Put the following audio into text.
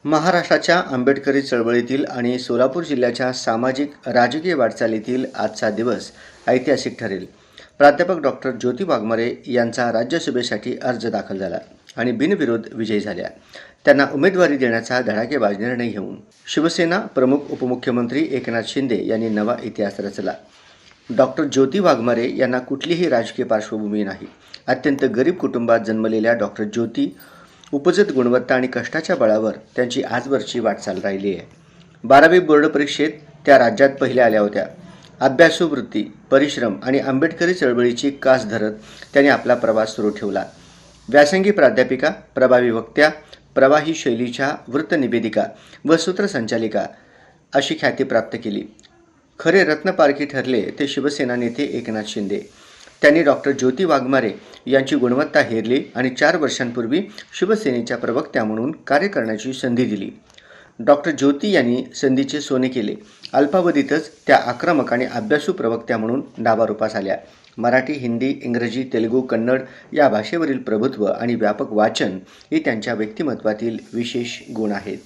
महाराष्ट्राच्या आंबेडकरी चळवळीतील आणि सोलापूर जिल्ह्याच्या सामाजिक राजकीय वाटचालीतील आजचा दिवस ऐतिहासिक ठरेल. प्राध्यापक डॉक्टर ज्योती वाघमारे यांचा राज्यसभेसाठी अर्ज दाखल झाला आणि बिनविरोध विजयी झाल्या. त्यांना उमेदवारी देण्याचा धडाकेबाज निर्णय घेऊन शिवसेना प्रमुख उपमुख्यमंत्री एकनाथ शिंदे यांनी नवा इतिहास रचला. डॉक्टर ज्योती वाघमारे यांना कुठलीही राजकीय पार्श्वभूमी नाही. अत्यंत गरीब कुटुंबात जन्मलेल्या डॉक्टर ज्योती उपजत गुणवत्ता आणि कष्टाच्या बळावर त्यांची आजवरची वाटचाल राहिली आहे. 12वी बोर्ड परीक्षेत त्या राज्यात पहिल्या आल्या होत्या. अभ्यासू वृत्ती, परिश्रम आणि आंबेडकरी चळवळीची कास धरत त्यांनी आपला प्रवास सुरू ठेवला. व्यासंगी प्राध्यापिका, प्रभावी वक्त्या, प्रवाही शैलीच्या वृत्तनिवेदिका व सूत्रसंचालिका अशी ख्याती प्राप्त केली. खरे रत्नपारखी ठरले ते शिवसेना नेते एकनाथ शिंदे. त्यांनी डॉक्टर ज्योती वाघमारे यांची गुणवत्ता हेरली आणि 4 वर्षांपूर्वी शिवसेनेच्या प्रवक्त्या म्हणून कार्य करण्याची संधी दिली. डॉक्टर ज्योती यांनी संधीचे सोने केले. अल्पावधीतच त्या आक्रमक आणि अभ्यासू प्रवक्त्या म्हणून नावारूपास आल्या. मराठी, हिंदी, इंग्रजी, तेलुगू, कन्नड या भाषेवरील प्रभुत्व आणि व्यापक वाचन हे त्यांच्या व्यक्तिमत्वातील विशेष गुण आहेत.